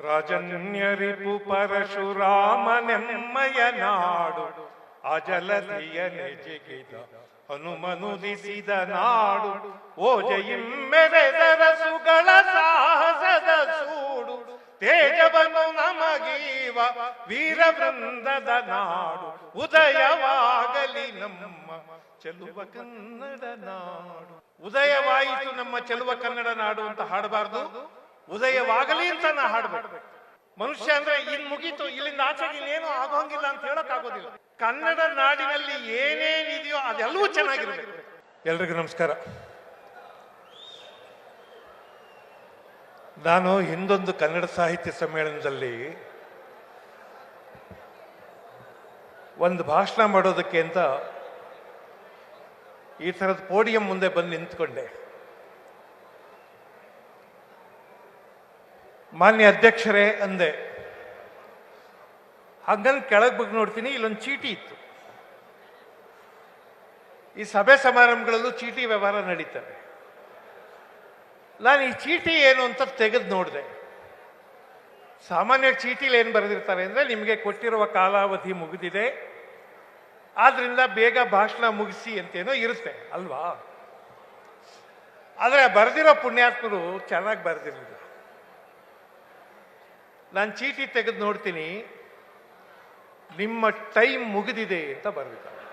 ರಾಜನ್ಯರಿಪು ಪರಶುರಾಮನೆಮ್ಮಯ ನಾಡು ಅಜಲಧಿಯನೆ ಜಿಗಿದ ಹನುಮನುದಿಸಿದ ನಾಡು ಓಜೆಯಿಮ್ಮೆರೆದರ ಸುಗಳ ಸಾಹಸದ ಸೂಡು ತೇಜವನ್ನು ನಮಗೀವ ವೀರವೃಂದದ ನಾಡು ಉದಯವಾಗಲಿ ನಮ್ಮ ಚೆಲುವ ಕನ್ನಡ ನಾಡು. ಉದಯವಾಯಿತು ನಮ್ಮ ಚೆಲುವ ಕನ್ನಡ ನಾಡು ಅಂತ ಹಾಡಬಾರ್ದು, ಉದಯವಾಗಲಿ ಅಂತ ನಾ ಹಾಡ್ಬೇಕು. ಮನುಷ್ಯ ಅಂದ್ರೆ ಇನ್ ಮುಗೀತು, ಇಲ್ಲಿಂದ ಆಚೆಗೆ ಇನ್ನೇನು ಆಗೋಂಗಿಲ್ಲ ಅಂತ ಹೇಳಕ್ ಆಗೋದಿಲ್ಲ. ಕನ್ನಡ ನಾಡಿನಲ್ಲಿ ಏನೇನಿದೆಯೋ ಅದೆಲ್ಲವೂ ಚೆನ್ನಾಗಿರ್ಬೇಕು. ಎಲ್ರಿಗೂ ನಮಸ್ಕಾರ. ನಾನು ಹಿಂದೊಂದು ಕನ್ನಡ ಸಾಹಿತ್ಯ ಸಮ್ಮೇಳನದಲ್ಲಿ ಒಂದು ಭಾಷಣ ಮಾಡೋದಕ್ಕೆ ಅಂತ ಈ ಥರದ ಪೋಡಿಯಂ ಮುಂದೆ ಬಂದು ನಿಂತ್ಕೊಂಡೆ. ಮಾನ್ಯ ಅಧ್ಯಕ್ಷರೇ ಅಂದೆ. ಹಂಗಂದು ಕೆಳಗೆ ಬಗ್ಗೆ ನೋಡ್ತೀನಿ, ಇಲ್ಲೊಂದು ಚೀಟಿ ಇತ್ತು. ಈ ಸಭೆ ಸಮಾರಂಭಗಳಲ್ಲೂ ಚೀಟಿ ವ್ಯವಹಾರ ನಡೀತವೆ. ನಾನು ಈ ಚೀಟಿ ಏನು ಅಂತ ತೆಗೆದು ನೋಡಿದೆ. ಸಾಮಾನ್ಯ ಚೀಟಿಲಿ ಏನು ಬರೆದಿರ್ತಾರೆ ಅಂದರೆ, ನಿಮಗೆ ಕೊಟ್ಟಿರುವ ಕಾಲಾವಧಿ ಮುಗಿದಿದೆ, ಆದ್ರಿಂದ ಬೇಗ ಭಾಷಣ ಮುಗಿಸಿ ಅಂತೇನೋ ಇರುತ್ತೆ ಅಲ್ವಾ. ಆದರೆ ಬರೆದಿರೋ ಪುಣ್ಯಾತ್ಮರು ಚೆನ್ನಾಗಿ ಬರೆದಿರಲಿಲ್ಲ. ನಾನು ಚೀಟಿ ತೆಗೆದು ನೋಡ್ತೀನಿ, ನಿಮ್ಮ ಟೈಮ್ ಮುಗಿದಿದೆ ಅಂತ ಬರೆದಿದ್ದಾರೆ.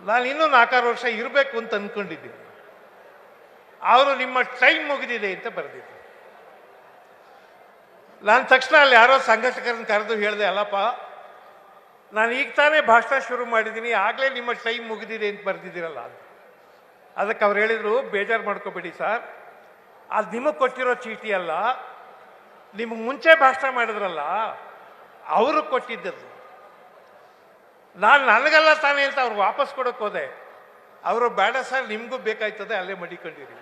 ನಾನು ಇನ್ನೂ 4 ವರ್ಷ ಇರಬೇಕು ಅಂತ ಅನ್ಕೊಂಡಿದ್ದೀನಿ. ಅವರು ನಿಮ್ಮ ಟೈಮ್ ಮುಗಿದಿದೆ ಅಂತ ಬರೆದಿದ್ದಾರೆ. ನಾನು ತಕ್ಷಣ ಅಲ್ಲಿ ಯಾರೋ ಸಂಘಟಕರನ್ನ ಕರೆದು ಹೇಳಿದೆ, ಅಲ್ಲಪ್ಪ ನಾನು ಈಗ ತಾನೇ ಭಾಷಣ ಶುರು ಮಾಡಿದ್ದೀನಿ, ಆಗಲೇ ನಿಮ್ಮ ಟೈಮ್ ಮುಗಿದಿದೆ ಅಂತ ಬರೆದಿದ್ದೀರಲ್ಲ ಅಂತ. ಅದಕ್ಕೆ ಅವ್ರು ಹೇಳಿದರು, ಬೇಜಾರು ಮಾಡ್ಕೋಬೇಡಿ ಸರ್, ಅದು ನಿಮಗೆ ಕೊಟ್ಟಿರೋ ಚೀಟಿ ಅಲ್ಲ, ನಿಮಗೆ ಮುಂಚೆ ಭಾಷಣ ಮಾಡಿದ್ರಲ್ಲ ಅವರು ಕೊಟ್ಟಿದ್ದದ್ದು. ನಾನು ನನಗಲ್ಲ ತಾನೇ ಅಂತ ಅವ್ರು ವಾಪಸ್ ಕೊಡೋಕೆ ಹೋದೆ. ಅವರು ಬೇಡ ಸರ್, ನಿಮಗೂ ಬೇಕಾಯ್ತದೆ, ಅಲ್ಲೇ ಮಡಿಕೊಂಡಿರಿ.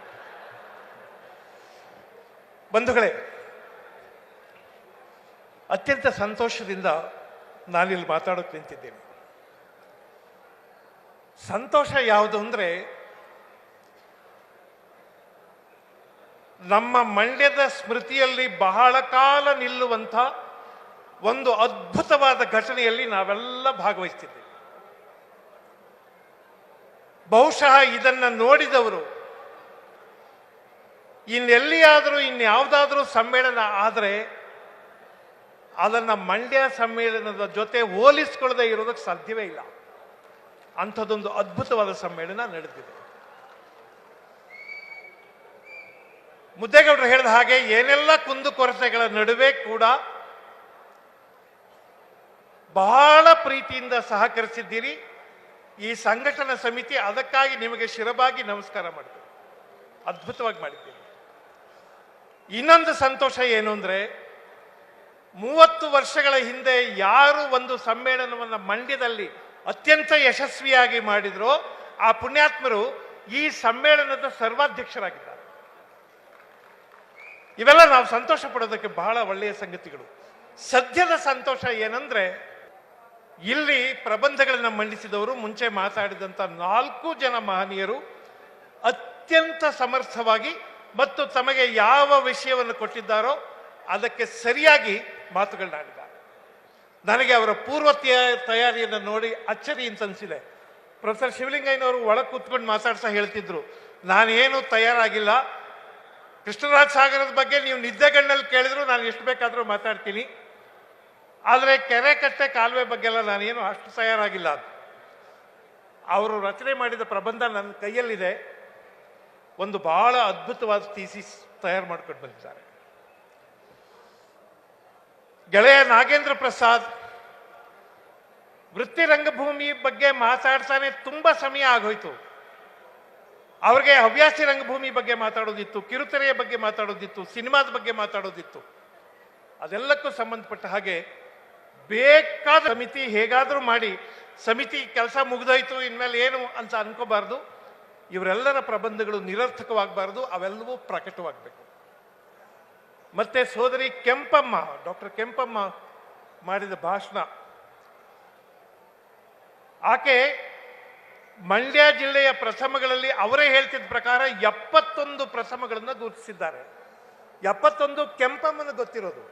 ಬಂಧುಗಳೇ, ಅತ್ಯಂತ ಸಂತೋಷದಿಂದ ನಾನಿಲ್ಲಿ ಮಾತಾಡೋಕೆ ನಿಂತಿದ್ದೇನೆ. ಸಂತೋಷ ಯಾವುದು ಅಂದರೆ, ನಮ್ಮ ಮಂಡ್ಯದ ಸ್ಮೃತಿಯಲ್ಲಿ ಬಹಳ ಕಾಲ ನಿಲ್ಲುವಂಥ ಒಂದು ಅದ್ಭುತವಾದ ಘಟನೆಯಲ್ಲಿ ನಾವೆಲ್ಲ ಭಾಗವಹಿಸ್ತಿದ್ದೇವೆ. ಬಹುಶಃ ಇದನ್ನು ನೋಡಿದವರು ಇನ್ನೆಲ್ಲಿಯಾದರೂ ಇನ್ಯಾವುದಾದ್ರೂ ಸಮ್ಮೇಳನ ಆದರೆ ಅದನ್ನು ಮಂಡ್ಯ ಸಮ್ಮೇಳನದ ಜೊತೆ ಹೋಲಿಸ್ಕೊಳ್ಳದೆ ಇರೋದಕ್ಕೆ ಸಾಧ್ಯವೇ ಇಲ್ಲ. ಅಂಥದ್ದೊಂದು ಅದ್ಭುತವಾದ ಸಮ್ಮೇಳನ ನಡೆದಿದೆ. ಮುದ್ದೇಗೌಡರು ಹೇಳಿದ ಹಾಗೆ ಏನೆಲ್ಲ ಕುಂದುಕೊರತೆಗಳ ನಡುವೆ ಕೂಡ ಬಹಳ ಪ್ರೀತಿಯಿಂದ ಸಹಕರಿಸಿದ್ದೀರಿ. ಈ ಸಂಘಟನಾ ಸಮಿತಿ ಅದಕ್ಕಾಗಿ ನಿಮಗೆ ಶಿರಬಾಗಿ ನಮಸ್ಕಾರ ಮಾಡ್ತೀವಿ. ಅದ್ಭುತವಾಗಿ ಮಾಡಿದ್ದೀರಿ. ಇನ್ನೊಂದು ಸಂತೋಷ ಏನು ಅಂದರೆ, 30 ವರ್ಷಗಳ ಹಿಂದೆ ಯಾರು ಒಂದು ಸಮ್ಮೇಳನವನ್ನು ಮಂಡ್ಯದಲ್ಲಿ ಅತ್ಯಂತ ಯಶಸ್ವಿಯಾಗಿ ಮಾಡಿದ್ರೋ ಆ ಪುಣ್ಯಾತ್ಮರು ಈ ಸಮ್ಮೇಳನದ ಸರ್ವಾಧ್ಯಕ್ಷರಾಗಿದ್ದಾರೆ. ಇವೆಲ್ಲ ನಾವು ಸಂತೋಷ ಪಡೋದಕ್ಕೆ ಬಹಳ ಒಳ್ಳೆಯ ಸಂಗತಿಗಳು. ಸದ್ಯದ ಸಂತೋಷ ಏನಂದ್ರೆ, ಇಲ್ಲಿ ಪ್ರಬಂಧಗಳನ್ನು ಮಂಡಿಸಿದವರು, ಮುಂಚೆ ಮಾತಾಡಿದಂಥ 4 ಜನ ಮಹನೀಯರು ಅತ್ಯಂತ ಸಮರ್ಥವಾಗಿ ಮತ್ತು ತಮಗೆ ಯಾವ ವಿಷಯವನ್ನು ಕೊಟ್ಟಿದ್ದಾರೋ ಅದಕ್ಕೆ ಸರಿಯಾಗಿ ಮಾತುಗಳನ್ನಾಡಿದ್ದಾರೆ. ನನಗೆ ಅವರ ಪೂರ್ವ ತಯಾರಿಯನ್ನು ನೋಡಿ ಅಚ್ಚರಿ ಅಂತ ಅನಿಸಿದೆ. ಪ್ರೊಫೆಸರ್ ಶಿವಲಿಂಗಯ್ಯನವರು ಒಳಗೆ ಕೂತ್ಕೊಂಡು ಮಾತಾಡ್ತಾ ಹೇಳ್ತಿದ್ರು, ನಾನೇನು ತಯಾರಾಗಿಲ್ಲ, ಕೃಷ್ಣರಾಜ ಸಾಗರದ ಬಗ್ಗೆ ನೀವು ನಿದ್ದೆಗಣ್ಣಲ್ಲಿ ಕೇಳಿದ್ರು ನಾನು ಎಷ್ಟು ಬೇಕಾದರೂ ಮಾತಾಡ್ತೀನಿ, ಆದರೆ ಕೆರೆ ಕಟ್ಟೆ ಕಾಲುವೆ ಬಗ್ಗೆ ಎಲ್ಲ ನಾನೇನು ಅಷ್ಟು ತಯಾರಾಗಿಲ್ಲ. ಅವರು ರಚನೆ ಮಾಡಿದ ಪ್ರಬಂಧ ನನ್ನ ಕೈಯಲ್ಲಿದೆ. ಒಂದು ಬಹಳ ಅದ್ಭುತವಾದ ಥೀಸಿಸ್ ತಯಾರು ಮಾಡ್ಕೊಂಡು ಬಂದಿದ್ದಾರೆ. ಗೆಳೆಯ ನಾಗೇಂದ್ರ ಪ್ರಸಾದ್ ವೃತ್ತಿ ರಂಗಭೂಮಿ ಬಗ್ಗೆ ಮಾತಾಡ್ತಾನೆ ತುಂಬ ಸಮಯ ಆಗೋಯ್ತು. ಅವ್ರಿಗೆ ಹವ್ಯಾಸಿ ರಂಗಭೂಮಿ ಬಗ್ಗೆ ಮಾತಾಡೋದಿತ್ತು, ಕಿರುತೆರೆಯ ಬಗ್ಗೆ ಮಾತಾಡೋದಿತ್ತು, ಸಿನಿಮಾದ ಬಗ್ಗೆ ಮಾತಾಡೋದಿತ್ತು. ಅದೆಲ್ಲಕ್ಕೂ ಸಂಬಂಧಪಟ್ಟ ಹಾಗೆ ಬೇಕಾದ ಸಮಿತಿ ಹೇಗಾದರೂ ಮಾಡಿ, ಸಮಿತಿ ಕೆಲಸ ಮುಗಿದೋಯ್ತು ಇನ್ಮೇಲೆ ಏನು ಅಂತ ಅನ್ಕೋಬಾರ್ದು. ಇವರೆಲ್ಲರ ಪ್ರಬಂಧಗಳು ನಿರರ್ಥಕವಾಗಬಾರ್ದು, ಅವೆಲ್ಲವೂ ಪ್ರಕಟವಾಗಬೇಕು. ಮತ್ತೆ ಸೋದರಿ ಕೆಂಪಮ್ಮ, ಡಾಕ್ಟರ್ ಕೆಂಪಮ್ಮ ಮಾಡಿದ ಭಾಷಣ, ಆಕೆ ಮಂಡ್ಯ ಜಿಲ್ಲೆಯ ಪ್ರಥಮಗಳಲ್ಲಿ ಅವರೇ ಹೇಳ್ತಿದ್ದ ಪ್ರಕಾರ 71 ಪ್ರಥಮಗಳನ್ನು ಗುರುತಿಸಿದ್ದಾರೆ. 71 ಕೆಂಪಮ್ಮನ ಗೊತ್ತಿರೋದು.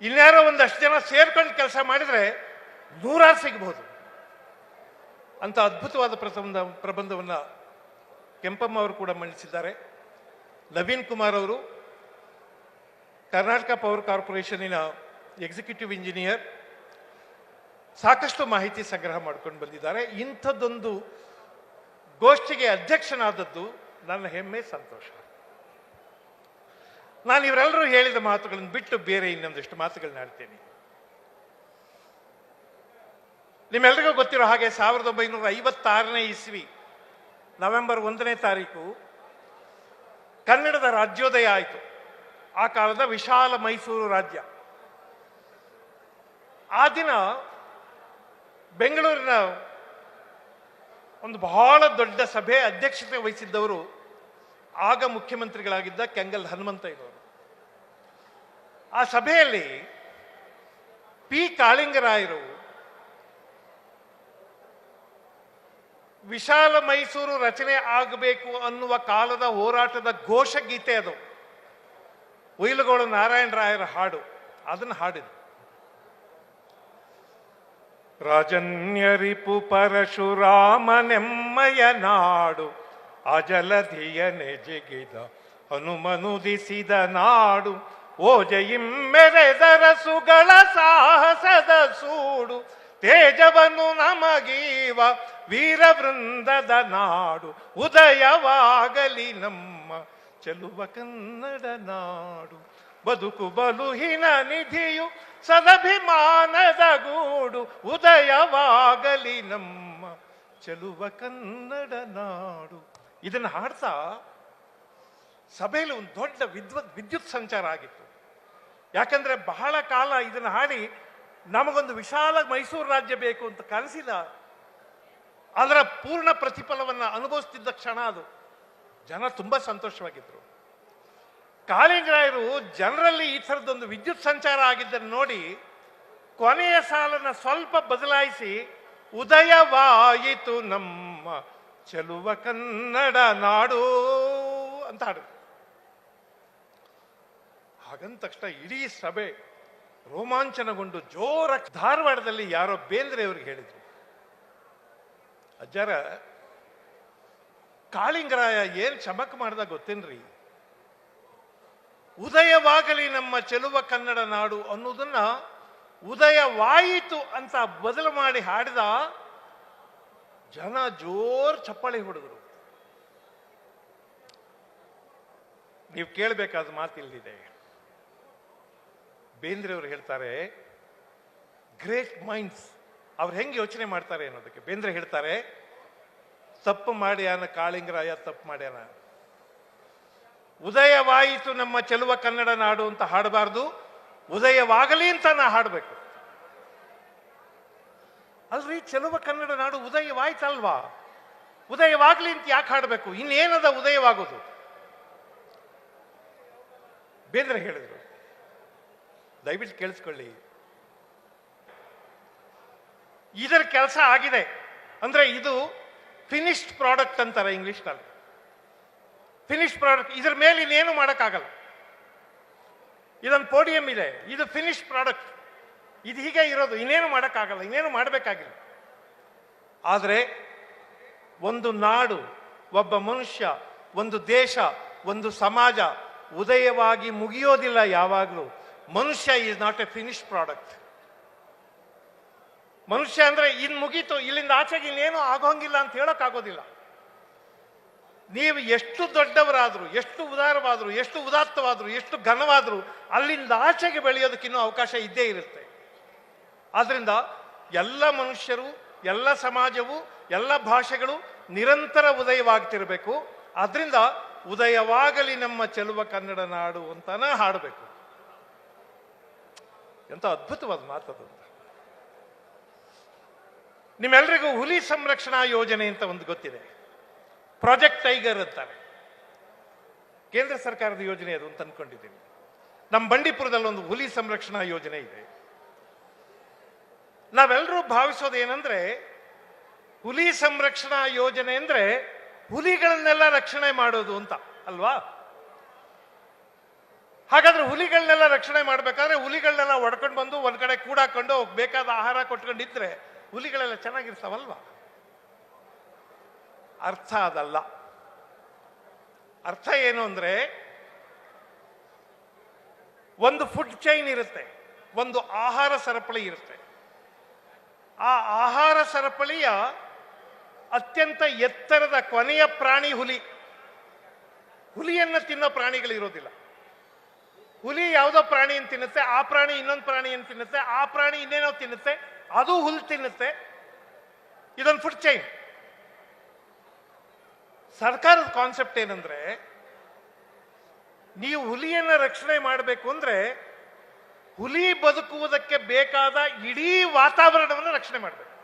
ಇನ್ಯಾರೋ ಒಂದಷ್ಟು ಜನ ಸೇರ್ಕೊಂಡು ಕೆಲಸ ಮಾಡಿದ್ರೆ 100 ಸಿಗಬಹುದು. ಅಂತ ಅದ್ಭುತವಾದ ಪ್ರಬಂಧವನ್ನು ಕೆಂಪಮ್ಮ ಅವರು ಕೂಡ ಮಂಡಿಸಿದ್ದಾರೆ. ನವೀನ್ ಕುಮಾರ್ ಅವರು ಕರ್ನಾಟಕ ಪವರ್ ಕಾರ್ಪೊರೇಷನಿನ ಎಕ್ಸಿಕ್ಯೂಟಿವ್ ಇಂಜಿನಿಯರ್, ಸಾಕಷ್ಟು ಮಾಹಿತಿ ಸಂಗ್ರಹ ಮಾಡ್ಕೊಂಡು ಬಂದಿದ್ದಾರೆ. ಇಂಥದ್ದೊಂದು ಗೋಷ್ಠಿಗೆ ಅಧ್ಯಕ್ಷನಾದದ್ದು ನನ್ನ ಹೆಮ್ಮೆ, ಸಂತೋಷ. ನಾನು ಇವರೆಲ್ಲರೂ ಹೇಳಿದ ಮಾತುಗಳನ್ನು ಬಿಟ್ಟು ಬೇರೆ ಇನ್ನೊಂದಿಷ್ಟು ಮಾತುಗಳನ್ನ ಆಡ್ತೇನೆ. ನಿಮ್ಮೆಲ್ಲರಿಗೂ ಗೊತ್ತಿರೋ ಹಾಗೆ 1956ನೇ ಇಸ್ವಿ ನವೆಂಬರ್ 1ನೇ ತಾರೀಕು ಕನ್ನಡದ ರಾಜ್ಯೋದಯ ಆಯಿತು. ಆ ಕಾಲದ ವಿಶಾಲ ಮೈಸೂರು ರಾಜ್ಯ. ಆ ದಿನ ಬೆಂಗಳೂರಿನ ಒಂದು ಬಹಳ ದೊಡ್ಡ ಸಭೆ ಅಧ್ಯಕ್ಷತೆ ವಹಿಸಿದ್ದವರು ಆಗ ಮುಖ್ಯಮಂತ್ರಿಗಳಾಗಿದ್ದ ಕೆಂಗಲ್ ಹನುಮಂತಯ್ಯನವರು. ಆ ಸಭೆಯಲ್ಲಿ ಪಿ ಕಾಳಿಂಗರಾಯರು ವಿಶಾಲ ಮೈಸೂರು ರಚನೆ ಆಗಬೇಕು ಅನ್ನುವ ಕಾಲದ ಹೋರಾಟದ ಘೋಷಗೀತೆ ಅದು, ಉಯಿಲುಗೋಳು ನಾರಾಯಣರಾಯರ ಹಾಡು, ಅದನ್ನು ಹಾಡಿದ್ರು. ರಾಜನ್ಯರಿಪು ಪರಶುರಾಮನೆಮ್ಮಯ ನಾಡು, ಅಜಲಧಿಯನೆ ಜಿಗಿದ ಹನುಮನುದಿಸಿದ ನಾಡು, ಓಜೆಯಿಮ್ಮೆರೆದರಸುಗಳ ಸಾಹಸದ ಸೂಡು, ತೇಜವನ್ನು ನಮಗೀವ ವೀರವೃಂದದ ನಾಡು, ಉದಯವಾಗಲಿ ನಮ್ಮ ಚೆಲುವ ಕನ್ನಡ ನಾಡು, ಬದುಕು ಬಲುಹಿನ ನಿಧಿಯು ಸದಭಿಮಾನದ ಗೂಡು, ಉದಯವಾಗಲಿ ನಮ್ಮ ಚೆಲುವ ಕನ್ನಡ ನಾಡು. ಇದನ್ನು ಹಾಡ್ತಾ ಸಭೆಯಲ್ಲಿ ಒಂದು ದೊಡ್ಡ ವಿದ್ಯುತ್ ಸಂಚಾರ ಆಗಿತ್ತು. ಯಾಕಂದ್ರೆ ಬಹಳ ಕಾಲ ಇದನ್ನು ಹಾಡಿ ನಮಗೊಂದು ವಿಶಾಲ ಮೈಸೂರು ರಾಜ್ಯ ಬೇಕು ಅಂತ ಕನಸಿಲ್ಲ, ಅದರ ಪೂರ್ಣ ಪ್ರತಿಫಲವನ್ನು ಅನುಭವಿಸ್ತಿದ್ದ ಕ್ಷಣ ಅದು. ಜನ ತುಂಬಾ ಸಂತೋಷವಾಗಿದ್ರು. ಕಾಳಿಂಗರಾಯರು ಜನರಲ್ಲಿ ಈ ಥರದ್ದೊಂದು ವಿದ್ಯುತ್ ಸಂಚಾರ ಆಗಿದ್ದನ್ನು ನೋಡಿ ಕೊನೆಯ ಸಾಲನ್ನ ಸ್ವಲ್ಪ ಬದಲಾಯಿಸಿ ಉದಯವಾಯಿತು ನಮ್ಮ ಚೆಲುವ ಕನ್ನಡ ನಾಡು ಅಂತ ಹಾಡಿದ್ರು. ಹಾಗಂದ ತಕ್ಷಣ ಇಡೀ ಸಭೆ ರೋಮಾಂಚನಗೊಂಡು ಜೋರ. ಧಾರವಾಡದಲ್ಲಿ ಯಾರೋ ಬೇಂದ್ರೆ ಅವ್ರಿಗೆ ಹೇಳಿದ್ರು, ಅಜ್ಜಾರ ಕಾಳಿಂಗರಾಯ ಏನ್ ಚಮಕ್ ಮಾಡ್ದ ಗೊತ್ತೇನ್ರಿ, ಉದಯವಾಗಲಿ ನಮ್ಮ ಚೆಲುವ ಕನ್ನಡ ನಾಡು ಅನ್ನೋದನ್ನ ಉದಯವಾಯಿತು ಅಂತ ಬದಲು ಮಾಡಿ ಹಾಡಿದ. ಜನ ಜೋರ್ ಚಪ್ಪಾಳೆ ಹೊಡೆದ್ರು. ನೀವು ಕೇಳಬೇಕಾದ ಮಾತಿಲ್ಲಿದೆ. ಬೇಂದ್ರೆ ಅವರು ಹೇಳ್ತಾರೆ, ಗ್ರೇಟ್ ಮೈಂಡ್ಸ್ ಅವ್ರು ಹೆಂಗೆ ಯೋಚನೆ ಮಾಡ್ತಾರೆ ಅನ್ನೋದಕ್ಕೆ ಬೇಂದ್ರೆ ಹೇಳ್ತಾರೆ, ತಪ್ಪು ಮಾಡ್ಯಾನ ಕಾಳಿಂಗರಾಯ, ತಪ್ಪು ಮಾಡ್ಯಾನ. ಉದಯವಾಯಿತು ನಮ್ಮ ಚೆಲುವ ಕನ್ನಡ ನಾಡು ಅಂತ ಹಾಡಬಾರ್ದು, ಉದಯವಾಗಲಿ ಅಂತ ನಾ ಹಾಡಬೇಕು. ಅಲ್ರಿ, ಚೆಲುವ ಕನ್ನಡ ನಾಡು ಉದಯವಾಯ್ತಲ್ವಾ, ಉದಯವಾಗ್ಲಿ ಅಂತ ಯಾಕೆ ಹಾಡಬೇಕು? ಇನ್ನೇನದ ಉದಯವಾಗೋದು? ಬೇಂದ್ರೆ ಹೇಳಿದ್ರು. ದಯವಿಟ್ಟು ಕೇಳಿಸ್ಕೊಳ್ಳಿ, ಇದರ ಕೆಲಸ ಆಗಿದೆ ಅಂದ್ರೆ ಇದು ಫಿನಿಶ್ಡ್ ಪ್ರಾಡಕ್ಟ್ ಅಂತಾರೆ ಇಂಗ್ಲಿಷ್ನಲ್ಲಿ. ಫಿನಿಶ್ ಪ್ರಾಡಕ್ಟ್, ಇದ್ರ ಮೇಲೆ ಇನ್ನೇನು ಮಾಡೋಕ್ಕಾಗಲ್ಲ. ಇದೊಂದು ಪೋಡಿಯಂ ಇದೆ, ಇದು ಫಿನಿಶ್ ಪ್ರಾಡಕ್ಟ್, ಇದು ಹೀಗೆ ಇರೋದು, ಇನ್ನೇನು ಮಾಡೋಕ್ಕಾಗಲ್ಲ, ಇನ್ನೇನು ಮಾಡಬೇಕಾಗಿಲ್ಲ. ಆದರೆ ಒಂದು ನಾಡು, ಒಬ್ಬ ಮನುಷ್ಯ, ಒಂದು ದೇಶ, ಒಂದು ಸಮಾಜ ಉದಯವಾಗಿ ಮುಗಿಯೋದಿಲ್ಲ ಯಾವಾಗಲೂ. ಮನುಷ್ಯ is not A finish product. ಮನುಷ್ಯ ಅಂದ್ರೆ ಇನ್ ಮುಗೀತು, ಇಲ್ಲಿಂದ ಆಚೆಗೆ ಇನ್ನೇನು ಆಗೋಂಗಿಲ್ಲ ಅಂತ ಹೇಳೋಕ್ಕಾಗೋದಿಲ್ಲ. ನೀವು ಎಷ್ಟು ದೊಡ್ಡವರಾದ್ರು, ಎಷ್ಟು ಉದಾರವಾದ್ರು, ಎಷ್ಟು ಉದಾತ್ತವಾದ್ರು, ಎಷ್ಟು ಘನವಾದ್ರು, ಅಲ್ಲಿಂದ ಆಚೆಗೆ ಬೆಳೆಯೋದಕ್ಕಿನ್ನೂ ಅವಕಾಶ ಇದ್ದೇ ಇರುತ್ತೆ. ಆದ್ರಿಂದ ಎಲ್ಲ ಮನುಷ್ಯರು, ಎಲ್ಲ ಸಮಾಜವು, ಎಲ್ಲ ಭಾಷೆಗಳು ನಿರಂತರ ಉದಯವಾಗ್ತಿರ್ಬೇಕು. ಆದ್ರಿಂದ ಉದಯವಾಗಲಿ ನಮ್ಮ ಚೆಲುವ ಕನ್ನಡ ನಾಡು ಅಂತಾನ ಹಾಡಬೇಕು. ಎಂತ ಅದ್ಭುತವಾದ ಮಾತದು. ನಿಮ್ಮೆಲ್ಲರಿಗೂ ಹುಲಿ ಸಂರಕ್ಷಣಾ ಯೋಜನೆ ಅಂತ ಒಂದು ಗೊತ್ತಿದೆ, ಪ್ರಾಜೆಕ್ಟ್ ಟೈಗರ್ ಅಂತಾರೆ. ಕೇಂದ್ರ ಸರ್ಕಾರದ ಯೋಜನೆ ಅದು ಅಂತ ಅನ್ಕೊಂಡಿದ್ದೀನಿ. ನಮ್ಮ ಬಂಡೀಪುರದಲ್ಲಿ ಒಂದು ಹುಲಿ ಸಂರಕ್ಷಣಾ ಯೋಜನೆ ಇದೆ. ನಾವೆಲ್ಲರೂ ಭಾವಿಸೋದೇನೆಂದ್ರೆ, ಹುಲಿ ಸಂರಕ್ಷಣಾ ಯೋಜನೆ ಅಂದ್ರೆ ಹುಲಿಗಳನ್ನೆಲ್ಲ ರಕ್ಷಣೆ ಮಾಡೋದು ಅಂತ ಅಲ್ವಾ? ಹಾಗಾದ್ರೆ ಹುಲಿಗಳನ್ನೆಲ್ಲ ರಕ್ಷಣೆ ಮಾಡಬೇಕಾದ್ರೆ ಹುಲಿಗಳನ್ನೆಲ್ಲ ಹೊಡ್ಕೊಂಡು ಬಂದು ಒಂದ್ ಕಡೆ ಕೂಡಾಕೊಂಡು ಬೇಕಾದ ಆಹಾರ ಕೊಟ್ಕೊಂಡಿದ್ರೆ ಹುಲಿಗಳೆಲ್ಲ ಚೆನ್ನಾಗಿರ್ತಾವಲ್ವಾ? ಅರ್ಥ ಅದಲ್ಲ. ಅರ್ಥ ಏನು ಅಂದ್ರೆ, ಒಂದು ಫುಡ್ ಚೈನ್ ಇರುತ್ತೆ, ಒಂದು ಆಹಾರ ಸರಪಳಿ ಇರುತ್ತೆ. ಆ ಆಹಾರ ಸರಪಳಿಯ ಅತ್ಯಂತ ಎತ್ತರದ ಕೊನೆಯ ಪ್ರಾಣಿ ಹುಲಿ. ಹುಲಿಯನ್ನ ತಿನ್ನೋ ಪ್ರಾಣಿಗಳಿರೋದಿಲ್ಲ. ಹುಲಿ ಯಾವುದೋ ಪ್ರಾಣಿಯನ್ನು ತಿನ್ನುತ್ತೆ, ಆ ಪ್ರಾಣಿ ಇನ್ನೊಂದು ಪ್ರಾಣಿಯನ್ನು ತಿನ್ನುತ್ತೆ, ಆ ಪ್ರಾಣಿ ಇನ್ನೇನೋ ತಿನ್ನುತ್ತೆ, ಅದು ಹುಲ್ ತಿನ್ನುತ್ತೆ. ಇದೊಂದು ಫುಡ್ ಚೈನ್. ಸರ್ಕಾರದ ಕಾನ್ಸೆಪ್ಟ್ ಏನಂದ್ರೆ, ನೀವು ಹುಲಿಯನ್ನ ರಕ್ಷಣೆ ಮಾಡಬೇಕು ಅಂದ್ರೆ ಹುಲಿ ಬದುಕುವುದಕ್ಕೆ ಬೇಕಾದ ಇಡೀ ವಾತಾವರಣವನ್ನು ರಕ್ಷಣೆ ಮಾಡಬೇಕು.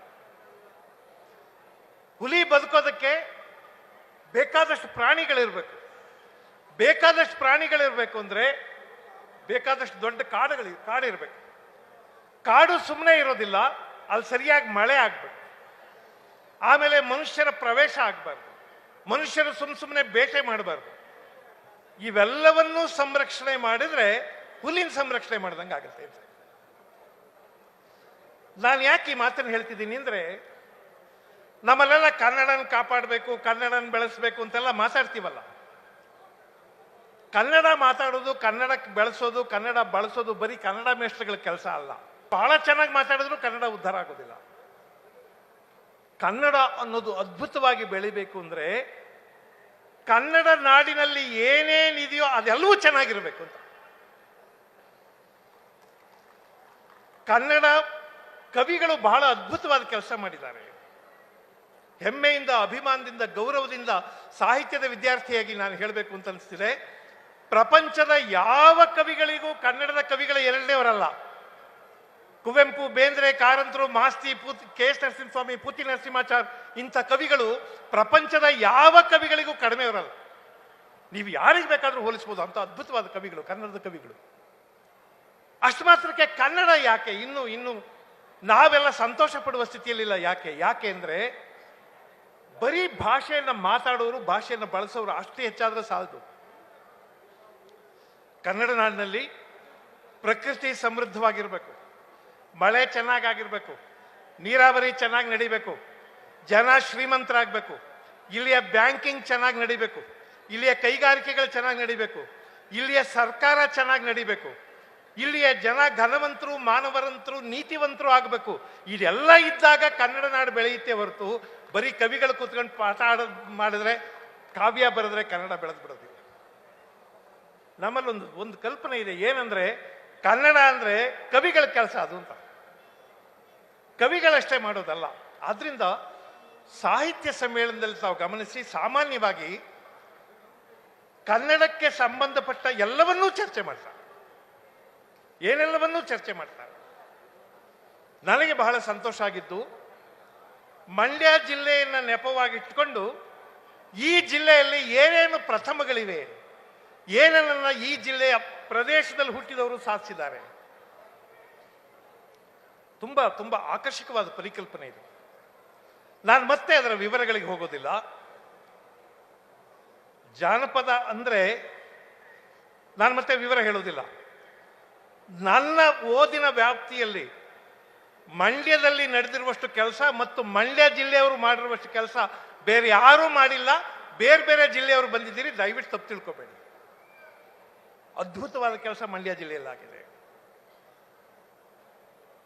ಹುಲಿ ಬದುಕೋದಕ್ಕೆ ಬೇಕಾದಷ್ಟು ಪ್ರಾಣಿಗಳಿರ್ಬೇಕು. ಬೇಕಾದಷ್ಟು ಪ್ರಾಣಿಗಳಿರ್ಬೇಕು ಅಂದ್ರೆ ಬೇಕಾದಷ್ಟು ದೊಡ್ಡ ಕಾಡಿರ್ಬೇಕು. ಕಾಡು ಸುಮ್ಮನೆ ಇರೋದಿಲ್ಲ, ಅಲ್ಲಿ ಸರಿಯಾಗಿ ಮಳೆ ಆಗ್ಬೇಕು. ಆಮೇಲೆ ಮನುಷ್ಯರ ಪ್ರವೇಶ ಆಗಬಾರ್ದು, ಮನುಷ್ಯರು ಸುಮ್ಮನೆ ಬೇಟೆ ಮಾಡಬಾರ್ದು. ಇವೆಲ್ಲವನ್ನೂ ಸಂರಕ್ಷಣೆ ಮಾಡಿದ್ರೆ ಹುಲಿನ ಸಂರಕ್ಷಣೆ ಮಾಡ್ದಂಗೆ ಆಗುತ್ತೆ. ನಾನು ಯಾಕೆ ಈ ಮಾತನ್ನು ಹೇಳ್ತಿದ್ದೀನಿ ಅಂದ್ರೆ, ನಮ್ಮಲ್ಲೆಲ್ಲ ಕನ್ನಡನ ಕಾಪಾಡಬೇಕು, ಕನ್ನಡನ ಬೆಳೆಸಬೇಕು ಅಂತೆಲ್ಲ ಮಾತಾಡ್ತೀವಲ್ಲ. ಕನ್ನಡ ಮಾತಾಡೋದು, ಕನ್ನಡ ಬೆಳೆಸೋದು, ಕನ್ನಡ ಬಳಸೋದು ಬರೀ ಕನ್ನಡ ಮೇಷ್ಟ್ರಗಳ ಕೆಲಸ ಅಲ್ಲ. ಬಹಳ ಚೆನ್ನಾಗಿ ಮಾತಾಡಿದ್ರು ಕನ್ನಡ ಉದ್ಧಾರ ಆಗೋದಿಲ್ಲ. ಕನ್ನಡ ಅನ್ನೋದು ಅದ್ಭುತವಾಗಿ ಬೆಳಿಬೇಕು ಅಂದ್ರೆ ಕನ್ನಡ ನಾಡಿನಲ್ಲಿ ಏನೇನಿದೆಯೋ ಅದೆಲ್ಲವೂ ಚೆನ್ನಾಗಿರ್ಬೇಕು ಅಂತ. ಕನ್ನಡ ಕವಿಗಳು ಬಹಳ ಅದ್ಭುತವಾದ ಕೆಲಸ ಮಾಡಿದ್ದಾರೆ. ಹೆಮ್ಮೆಯಿಂದ, ಅಭಿಮಾನದಿಂದ, ಗೌರವದಿಂದ ಸಾಹಿತ್ಯದ ವಿದ್ಯಾರ್ಥಿಯಾಗಿ ನಾನು ಹೇಳಬೇಕು ಅಂತ ಅನಿಸ್ತಿದೆ. ಪ್ರಪಂಚದ ಯಾವ ಕವಿಗಳಿಗೂ ಕನ್ನಡದ ಕವಿಗಳ ಎರಡನೇವರಲ್ಲ. ಕುವೆಂಪು, ಬೇಂದ್ರೆ, ಕಾರಂತರು, ಮಾಸ್ತಿ, ಕೆ ಎಸ್ ನರಸಿಂಹಸ್ವಾಮಿ, ಪೂತಿ ನರಸಿಂಹಾಚಾರ್ ಇಂಥ ಕವಿಗಳು ಪ್ರಪಂಚದ ಯಾವ ಕವಿಗಳಿಗೂ ಕಡಿಮೆಯವರಲ್ಲ. ನೀವು ಯಾರಿಗೆ ಬೇಕಾದ್ರೂ ಹೋಲಿಸ್ಬೋದು, ಅಂತ ಅದ್ಭುತವಾದ ಕವಿಗಳು ಕನ್ನಡದ ಕವಿಗಳು. ಅಷ್ಟು ಮಾತ್ರಕ್ಕೆ ಕನ್ನಡ ಯಾಕೆ ಇನ್ನು ನಾವೆಲ್ಲ ಸಂತೋಷ ಪಡುವ ಸ್ಥಿತಿಯಲ್ಲಿಲ್ಲ? ಯಾಕೆ ಅಂದ್ರೆ ಬರೀ ಭಾಷೆಯನ್ನು ಮಾತಾಡೋರು, ಭಾಷೆಯನ್ನು ಬಳಸೋರು ಅಷ್ಟೇ ಹೆಚ್ಚಾದ್ರೆ ಸಾಲದು. ಕನ್ನಡ ನಾಡಿನಲ್ಲಿ ಪ್ರಕೃತಿ ಸಮೃದ್ಧವಾಗಿರ್ಬೇಕು, ಮಳೆ ಚೆನ್ನಾಗಿರ್ಬೇಕು, ನೀರಾವರಿ ಚೆನ್ನಾಗಿ ನಡಿಬೇಕು, ಜನ ಶ್ರೀಮಂತರಾಗಬೇಕು, ಇಲ್ಲಿಯ ಬ್ಯಾಂಕಿಂಗ್ ಚೆನ್ನಾಗಿ ನಡಿಬೇಕು, ಇಲ್ಲಿಯ ಕೈಗಾರಿಕೆಗಳು ಚೆನ್ನಾಗಿ ನಡಿಬೇಕು, ಇಲ್ಲಿಯ ಸರ್ಕಾರ ಚೆನ್ನಾಗಿ ನಡಿಬೇಕು, ಇಲ್ಲಿಯ ಜನ ಘನವಂತರು, ಮಾನವರಂತರು, ನೀತಿವಂತರು ಆಗಬೇಕು. ಇದೆಲ್ಲ ಇದ್ದಾಗ ಕನ್ನಡ ನಾಡು ಬೆಳೆಯುತ್ತೆ ಹೊರತು ಬರೀ ಕವಿಗಳು ಕೂತ್ಕೊಂಡು ಪಾಠ ಮಾಡಿದ್ರೆ, ಕಾವ್ಯ ಬರೆದ್ರೆ ಕನ್ನಡ ಬೆಳೆದು ಬಿಡೋದಿಲ್ಲ. ನಮ್ಮಲ್ಲಿ ಒಂದು ಕಲ್ಪನೆ ಇದೆ, ಏನಂದ್ರೆ ಕನ್ನಡ ಅಂದ್ರೆ ಕವಿಗಳ ಕೆಲಸ ಅದು ಅಂತ. ಕವಿಗಳಷ್ಟೇ ಮಾಡೋದಲ್ಲ. ಆದ್ರಿಂದ ಸಾಹಿತ್ಯ ಸಮ್ಮೇಳನದಲ್ಲಿ ತಾವು ಗಮನಿಸಿ, ಸಾಮಾನ್ಯವಾಗಿ ಕನ್ನಡಕ್ಕೆ ಸಂಬಂಧಪಟ್ಟ ಎಲ್ಲವನ್ನೂ ಚರ್ಚೆ ಮಾಡ್ತಾರೆ, ಏನೆಲ್ಲವನ್ನೂ ಚರ್ಚೆ ಮಾಡ್ತಾರೆ. ನನಗೆ ಬಹಳ ಸಂತೋಷ ಆಗಿದ್ದು, ಮಂಡ್ಯ ಜಿಲ್ಲೆಯನ್ನ ನೆಪವಾಗಿಟ್ಕೊಂಡು ಈ ಜಿಲ್ಲೆಯಲ್ಲಿ ಏನೇನು ಪ್ರಥಮಗಳಿವೆ, ಏನನ್ನ ಈ ಜಿಲ್ಲೆಯ ಪ್ರದೇಶದಲ್ಲಿ ಹುಟ್ಟಿದವರು ಸಾಧಿಸಿದ್ದಾರೆ. ತುಂಬಾ ತುಂಬಾ ಆಕರ್ಷಕವಾದ ಪರಿಕಲ್ಪನೆ ಇದೆ. ನಾನು ಮತ್ತೆ ಅದರ ವಿವರಗಳಿಗೆ ಹೋಗೋದಿಲ್ಲ. ಜಾನಪದ ಅಂದ್ರೆ ನಾನು ಮತ್ತೆ ವಿವರ ಹೇಳೋದಿಲ್ಲ. ನನ್ನ ಓದಿನ ವ್ಯಾಪ್ತಿಯಲ್ಲಿ ಮಂಡ್ಯದಲ್ಲಿ ನಡೆದಿರುವಷ್ಟು ಕೆಲಸ ಮತ್ತು ಮಂಡ್ಯ ಜಿಲ್ಲೆಯವರು ಮಾಡಿರುವಷ್ಟು ಕೆಲಸ ಬೇರೆ ಯಾರೂ ಮಾಡಿಲ್ಲ. ಬೇರೆ ಬೇರೆ ಜಿಲ್ಲೆಯವರು ಬಂದಿದ್ದೀರಿ, ದಯವಿಟ್ಟು ತಪ್ಪು ತಿಳ್ಕೊಬೇಡಿ. ಅದ್ಭುತವಾದ ಕೆಲಸ ಮಂಡ್ಯ ಜಿಲ್ಲೆಯಲ್ಲಾಗಿದೆ.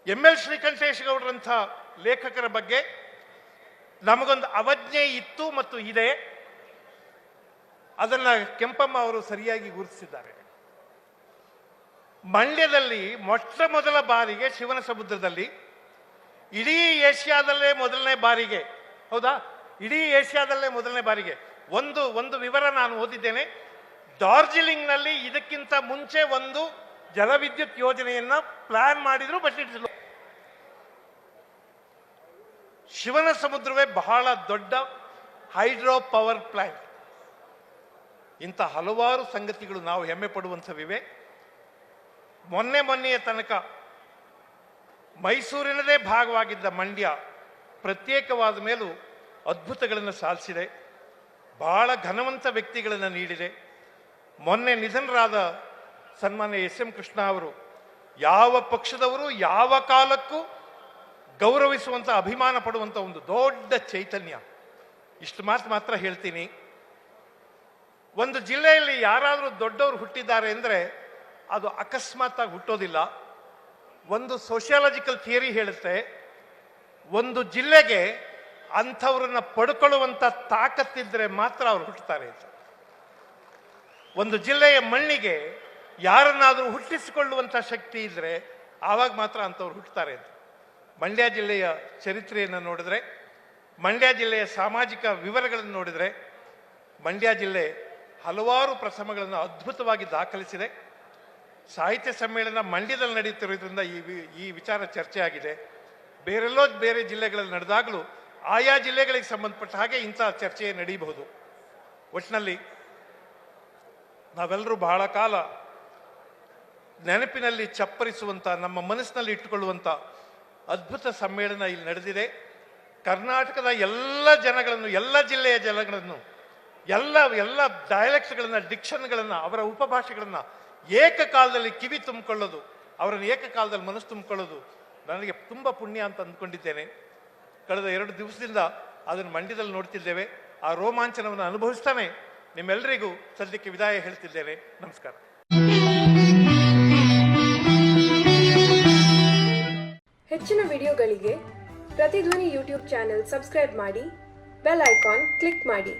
ಎಲ್ ಶ್ರೀಕಂಠೇಶ್ ಗೌಡರಂಥ ಲೇಖಕರ ಬಗ್ಗೆ ನಮಗೊಂದು ಅವಜ್ಞೆ ಇತ್ತು ಮತ್ತು ಇದೆ. ಅದನ್ನ ಕೆಂಪಮ್ಮ ಅವರು ಸರಿಯಾಗಿ ಗುರುತಿಸಿದ್ದಾರೆ. ಮಂಡ್ಯದಲ್ಲಿ ಮೊಟ್ಟ ಮೊದಲ ಬಾರಿಗೆ ಶಿವನ ಸಮುದ್ರದಲ್ಲಿ, ಇಡೀ ಏಷ್ಯಾದಲ್ಲೇ ಮೊದಲನೇ ಬಾರಿಗೆ, ಹೌದಾ, ಇಡೀ ಏಷ್ಯಾದಲ್ಲೇ ಮೊದಲನೇ ಬಾರಿಗೆ ಒಂದು ವಿವರ ನಾನು ಓದಿದ್ದೇನೆ. ಡಾರ್ಜಿಲಿಂಗ್ನಲ್ಲಿ ಇದಕ್ಕಿಂತ ಮುಂಚೆ ಒಂದು ಜಲವಿದ್ಯುತ್ ಯೋಜನೆಯನ್ನ ಪ್ಲಾನ್ ಮಾಡಿದ್ರು, ಬಟ್ ಇಟ್ಸ್ ಶಿವನ ಸಮುದ್ರವೇ ಬಹಳ ದೊಡ್ಡ ಹೈಡ್ರೋ ಪವರ್ ಪ್ಲಾಂಟ್. ಇಂಥ ಹಲವಾರು ಸಂಗತಿಗಳು ನಾವು ಹೆಮ್ಮೆ ಪಡುವಂಥವಿವೆ. ಮೊನ್ನೆಯ ತನಕ ಮೈಸೂರಿನದೇ ಭಾಗವಾಗಿದ್ದ ಮಂಡ್ಯ ಪ್ರತ್ಯೇಕವಾದ ಮೇಲೂ ಅದ್ಭುತಗಳನ್ನು ಸಾಧಿಸಿದೆ, ಬಹಳ ಘನವಂತ ವ್ಯಕ್ತಿಗಳನ್ನು ನೀಡಿದೆ. ಮೊನ್ನೆ ನಿಧನರಾದ ಸನ್ಮಾನ್ಯ ಎಸ್ ಎಂ ಕೃಷ್ಣ ಅವರು ಯಾವ ಪಕ್ಷದವರು ಯಾವ ಕಾಲಕ್ಕೂ ಗೌರವಿಸುವಂಥ ಅಭಿಮಾನ ಪಡುವಂಥ ಒಂದು ದೊಡ್ಡ ಚೈತನ್ಯ. ಇಷ್ಟು ಮಾತ್ರ ಹೇಳ್ತೀನಿ. ಒಂದು ಜಿಲ್ಲೆಯಲ್ಲಿ ಯಾರಾದರೂ ದೊಡ್ಡವರು ಹುಟ್ಟಿದ್ದಾರೆ ಅಂದರೆ ಅದು ಅಕಸ್ಮಾತ್ತಾಗಿ ಹುಟ್ಟೋದಿಲ್ಲ. ಒಂದು ಸೋಷಿಯಾಲಜಿಕಲ್ ಥಿಯರಿ ಹೇಳುತ್ತೆ, ಒಂದು ಜಿಲ್ಲೆಗೆ ಅಂಥವ್ರನ್ನ ಪಡ್ಕೊಳ್ಳುವಂಥ ತಾಕತ್ತಿದ್ರೆ ಮಾತ್ರ ಅವ್ರು ಹುಟ್ಟುತ್ತಾರೆ ಅಂತ. ಒಂದು ಜಿಲ್ಲೆಯ ಮಣ್ಣಿಗೆ ಯಾರನ್ನಾದರೂ ಹುಟ್ಟಿಸಿಕೊಳ್ಳುವಂಥ ಶಕ್ತಿ ಇದ್ದರೆ ಆವಾಗ ಮಾತ್ರ ಅಂಥವ್ರು ಹುಟ್ಟುತ್ತಾರೆ ಅಂತ. ಮಂಡ್ಯ ಜಿಲ್ಲೆಯ ಚರಿತ್ರೆಯನ್ನು ನೋಡಿದ್ರೆ, ಮಂಡ್ಯ ಜಿಲ್ಲೆಯ ಸಾಮಾಜಿಕ ವಿವರಗಳನ್ನು ನೋಡಿದರೆ, ಮಂಡ್ಯ ಜಿಲ್ಲೆ ಹಲವಾರು ಪ್ರಥಮಗಳನ್ನು ಅದ್ಭುತವಾಗಿ ದಾಖಲಿಸಿದೆ. ಸಾಹಿತ್ಯ ಸಮ್ಮೇಳನ ಮಂಡ್ಯದಲ್ಲಿ ನಡೆಯುತ್ತಿರೋದ್ರಿಂದ ಈ ವಿಚಾರ ಚರ್ಚೆ ಆಗಿದೆ. ಬೇರೆ ಜಿಲ್ಲೆಗಳಲ್ಲಿ ನಡೆದಾಗಲೂ ಆಯಾ ಜಿಲ್ಲೆಗಳಿಗೆ ಸಂಬಂಧಪಟ್ಟ ಹಾಗೆ ಇಂಥ ಚರ್ಚೆ ನಡೆಯಬಹುದು. ಒಟ್ಟಿನಲ್ಲಿ ನಾವೆಲ್ಲರೂ ಬಹಳ ಕಾಲ ನೆನಪಿನಲ್ಲಿ ಚಪ್ಪರಿಸುವಂಥ, ನಮ್ಮ ಮನಸ್ಸಿನಲ್ಲಿ ಇಟ್ಟುಕೊಳ್ಳುವಂಥ ಅದ್ಭುತ ಸಮ್ಮೇಳನ ಇಲ್ಲಿ ನಡೆದಿದೆ. ಕರ್ನಾಟಕದ ಎಲ್ಲ ಜನಗಳನ್ನು, ಎಲ್ಲ ಜಿಲ್ಲೆಯ ಜನಗಳನ್ನು, ಎಲ್ಲ ಡೈಲೆಕ್ಟ್ಸ್ಗಳನ್ನು, ಡಿಕ್ಷನ್ಗಳನ್ನು, ಅವರ ಉಪಭಾಷೆಗಳನ್ನು ಏಕಕಾಲದಲ್ಲಿ ಕಿವಿ ತುಂಬಿಕೊಳ್ಳೋದು, ಅವರನ್ನು ಏಕಕಾಲದಲ್ಲಿ ಮನಸ್ಸು ತುಂಬಿಕೊಳ್ಳೋದು ನನಗೆ ತುಂಬ ಪುಣ್ಯ ಅಂತ ಅಂದ್ಕೊಂಡಿದ್ದೇನೆ. ಕಳೆದ 2 ದಿವಸದಿಂದ ಅದನ್ನು ಮಂಡ್ಯದಲ್ಲಿ ನೋಡ್ತಿದ್ದೇವೆ. ಆ ರೋಮಾಂಚನವನ್ನು ಅನುಭವಿಸ್ತಾನೆ ನಿಮ್ಮೆಲ್ಲರಿಗೂ ಸದ್ಯಕ್ಕೆ ವಿದಾಯ ಹೇಳ್ತಿದ್ದೇನೆ. ನಮಸ್ಕಾರ. ಹೆಚ್ಚಿನ ವಿಡಿಯೋಗಳಿಗೆ ಪ್ರತಿಧ್ವನಿ ಯೂಟ್ಯೂಬ್ ಚಾನೆಲ್ ಸಬ್ಸ್ಕ್ರೈಬ್ ಮಾಡಿ, ಬೆಲ್ ಐಕಾನ್ ಕ್ಲಿಕ್ ಮಾಡಿ.